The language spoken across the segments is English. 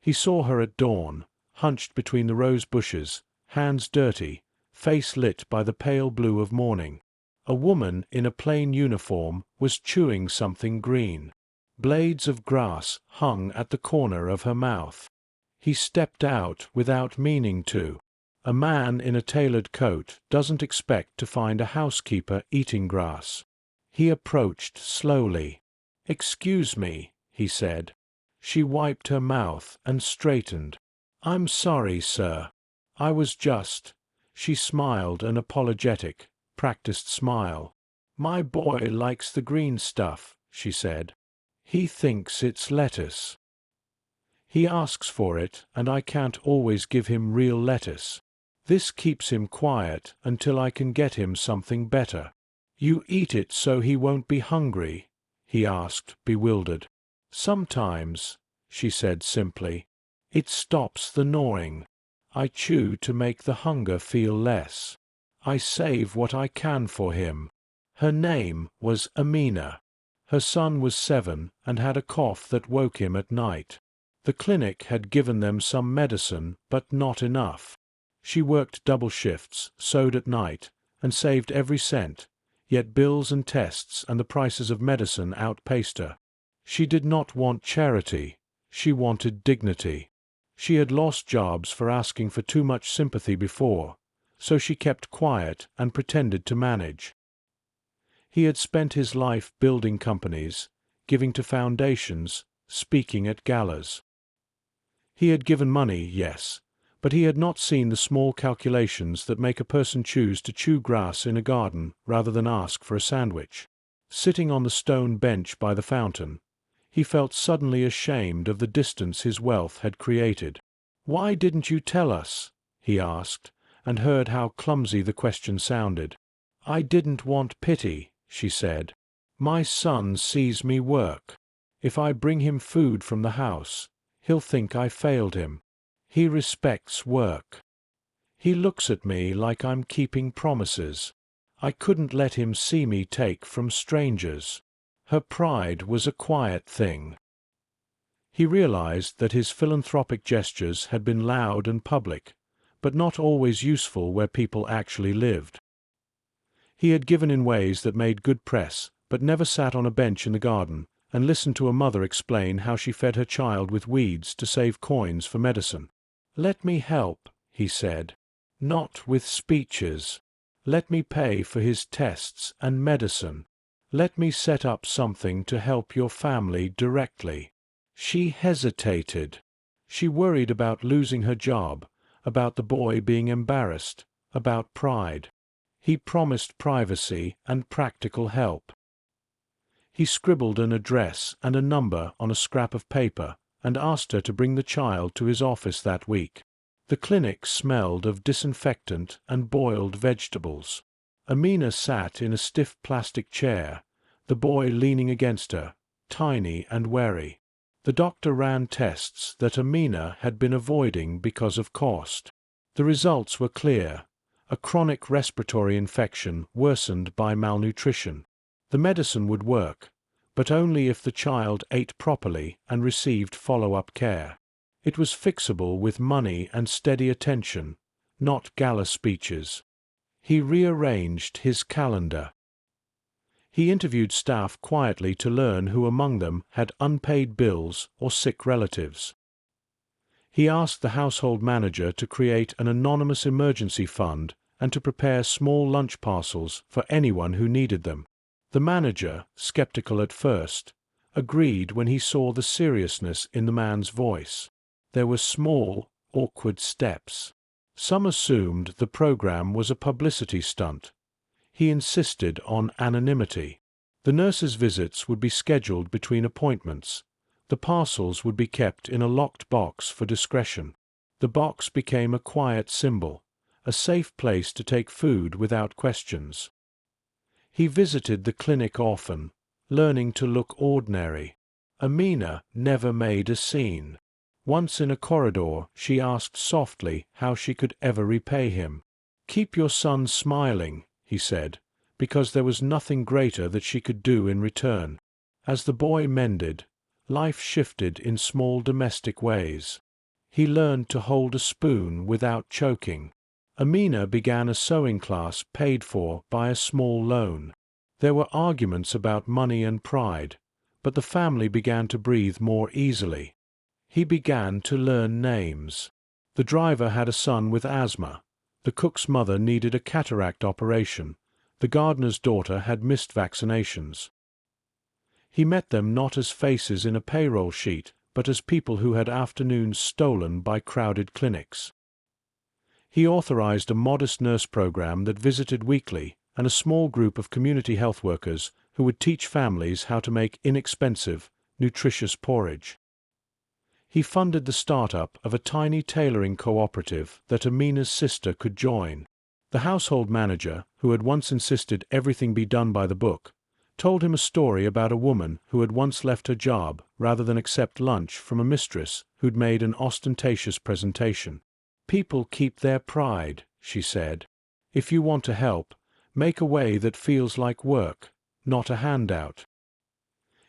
He saw her at dawn, hunched between the rose bushes, hands dirty, face lit by the pale blue of morning. A woman in a plain uniform was chewing something green. Blades of grass hung at the corner of her mouth. He stepped out without meaning to. A man in a tailored coat doesn't expect to find a housekeeper eating grass. He approached slowly. "Excuse me," he said. She wiped her mouth and straightened. "I'm sorry, sir. I was just—" She smiled an apologetic, practiced smile. "My boy likes the green stuff," she said. "He thinks it's lettuce. He asks for it, and I can't always give him real lettuce. This keeps him quiet until I can get him something better." "You eat it so he won't be hungry?" he asked, bewildered. "Sometimes," she said simply. "It stops the gnawing. I chew to make the hunger feel less. I save what I can for him." Her name was Amina. Her son was 7 and had a cough that woke him at night. The clinic had given them some medicine, but not enough. She worked double shifts, sewed at night, and saved every cent, yet bills and tests and the prices of medicine outpaced her. She did not want charity, she wanted dignity. She had lost jobs for asking for too much sympathy before, so she kept quiet and pretended to manage. He had spent his life building companies, giving to foundations, speaking at galas. He had given money, yes, but he had not seen the small calculations that make a person choose to chew grass in a garden rather than ask for a sandwich. Sitting on the stone bench by the fountain, he felt suddenly ashamed of the distance his wealth had created. "Why didn't you tell us?" he asked, and heard how clumsy the question sounded. "I didn't want pity," she said. "My son sees me work. If I bring him food from the house, he'll think I failed him. He respects work. He looks at me like I'm keeping promises. I couldn't let him see me take from strangers." Her pride was a quiet thing. He realized that his philanthropic gestures had been loud and public, but not always useful where people actually lived. He had given in ways that made good press, but never sat on a bench in the garden and listened to a mother explain how she fed her child with weeds to save coins for medicine. "Let me help," he said. "Not with speeches. Let me pay for his tests and medicine. Let me set up something to help your family directly." She hesitated. She worried about losing her job, about the boy being embarrassed, about pride. He promised privacy and practical help. He scribbled an address and a number on a scrap of paper and asked her to bring the child to his office that week. The clinic smelled of disinfectant and boiled vegetables. Amina sat in a stiff plastic chair, the boy leaning against her, tiny and wary. The doctor ran tests that Amina had been avoiding because of cost. The results were clear: a chronic respiratory infection worsened by malnutrition. The medicine would work, but only if the child ate properly and received follow-up care. It was fixable with money and steady attention, not gala speeches. He rearranged his calendar. He interviewed staff quietly to learn who among them had unpaid bills or sick relatives. He asked the household manager to create an anonymous emergency fund and to prepare small lunch parcels for anyone who needed them. The manager, skeptical at first, agreed when he saw the seriousness in the man's voice. There were small, awkward steps. Some assumed the program was a publicity stunt. He insisted on anonymity. The nurses' visits would be scheduled between appointments. The parcels would be kept in a locked box for discretion. The box became a quiet symbol, a safe place to take food without questions. He visited the clinic often, learning to look ordinary. Amina never made a scene. Once in a corridor, she asked softly how she could ever repay him. "Keep your son smiling," he said, because there was nothing greater that she could do in return. As the boy mended, life shifted in small domestic ways. He learned to hold a spoon without choking. Amina began a sewing class paid for by a small loan. There were arguments about money and pride, but the family began to breathe more easily. He began to learn names. The driver had a son with asthma. The cook's mother needed a cataract operation. The gardener's daughter had missed vaccinations. He met them not as faces in a payroll sheet, but as people who had afternoons stolen by crowded clinics. He authorized a modest nurse program that visited weekly, and a small group of community health workers who would teach families how to make inexpensive, nutritious porridge. He funded the startup of a tiny tailoring cooperative that Amina's sister could join. The household manager, who had once insisted everything be done by the book, told him a story about a woman who had once left her job rather than accept lunch from a mistress who'd made an ostentatious presentation. "People keep their pride," she said. "If you want to help, make a way that feels like work, not a handout."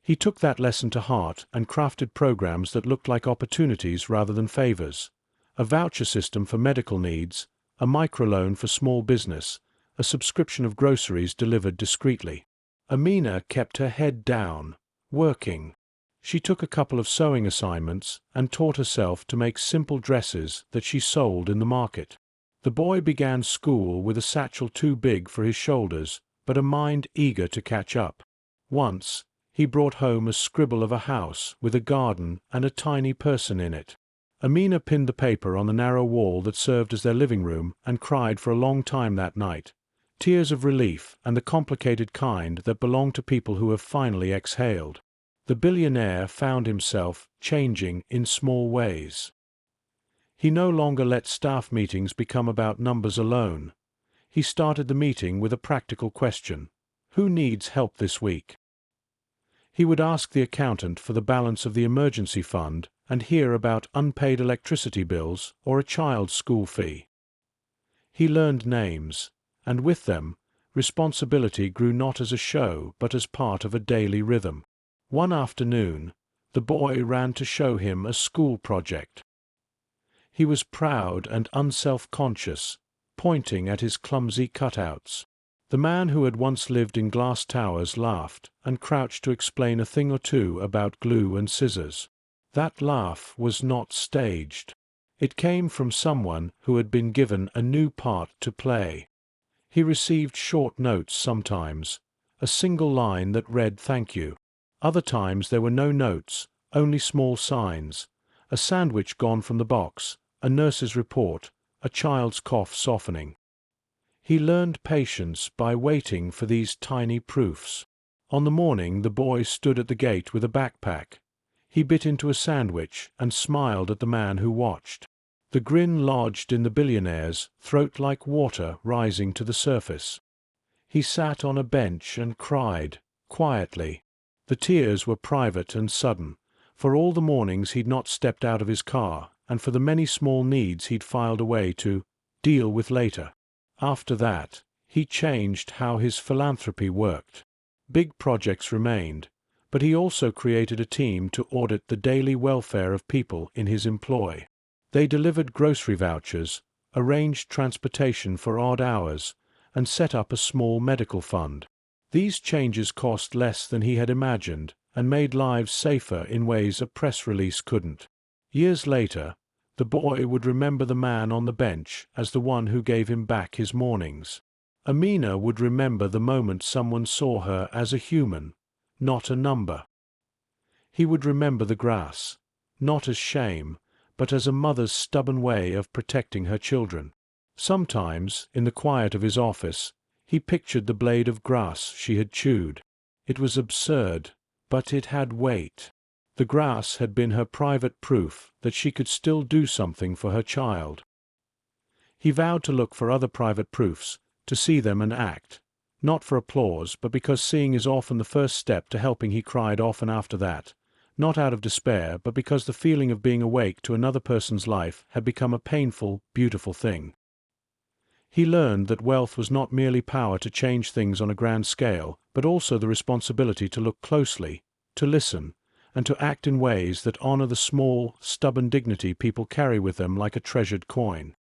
He took that lesson to heart and crafted programs that looked like opportunities rather than favors. A voucher system for medical needs, a microloan for small business, a subscription of groceries delivered discreetly. Amina kept her head down, working. She took a couple of sewing assignments and taught herself to make simple dresses that she sold in the market. The boy began school with a satchel too big for his shoulders, but a mind eager to catch up. Once, he brought home a scribble of a house with a garden and a tiny person in it. Amina pinned the paper on the narrow wall that served as their living room and cried for a long time that night. Tears of relief and the complicated kind that belong to people who have finally exhaled. The billionaire found himself changing in small ways. He no longer let staff meetings become about numbers alone. He started the meeting with a practical question: who needs help this week? He would ask the accountant for the balance of the emergency fund and hear about unpaid electricity bills or a child's school fee. He learned names, and with them, responsibility grew not as a show but as part of a daily rhythm. One afternoon, the boy ran to show him a school project. He was proud and unself-conscious, pointing at his clumsy cutouts. The man who had once lived in glass towers laughed and crouched to explain a thing or two about glue and scissors. That laugh was not staged. It came from someone who had been given a new part to play. He received short notes sometimes, a single line that read "Thank you." Other times there were no notes, only small signs: a sandwich gone from the box, a nurse's report, a child's cough softening. He learned patience by waiting for these tiny proofs. On the morning the boy stood at the gate with a backpack. He bit into a sandwich and smiled at the man who watched. The grin lodged in the billionaire's throat like water rising to the surface. He sat on a bench and cried, quietly. The tears were private and sudden, for all the mornings he'd not stepped out of his car, and for the many small needs he'd filed away to deal with later. After that, he changed how his philanthropy worked. Big projects remained, but he also created a team to audit the daily welfare of people in his employ. They delivered grocery vouchers, arranged transportation for odd hours, and set up a small medical fund. These changes cost less than he had imagined and made lives safer in ways a press release couldn't. Years later, the boy would remember the man on the bench as the one who gave him back his mornings. Amina would remember the moment someone saw her as a human, not a number. He would remember the grass, not as shame, but as a mother's stubborn way of protecting her children. Sometimes, in the quiet of his office, he pictured the blade of grass she had chewed. It was absurd, but it had weight. The grass had been her private proof that she could still do something for her child. He vowed to look for other private proofs, to see them and act, not for applause, but because seeing is often the first step to helping. He cried often after that, not out of despair, but because the feeling of being awake to another person's life had become a painful, beautiful thing. He learned that wealth was not merely power to change things on a grand scale, but also the responsibility to look closely, to listen, and to act in ways that honor the small, stubborn dignity people carry with them like a treasured coin.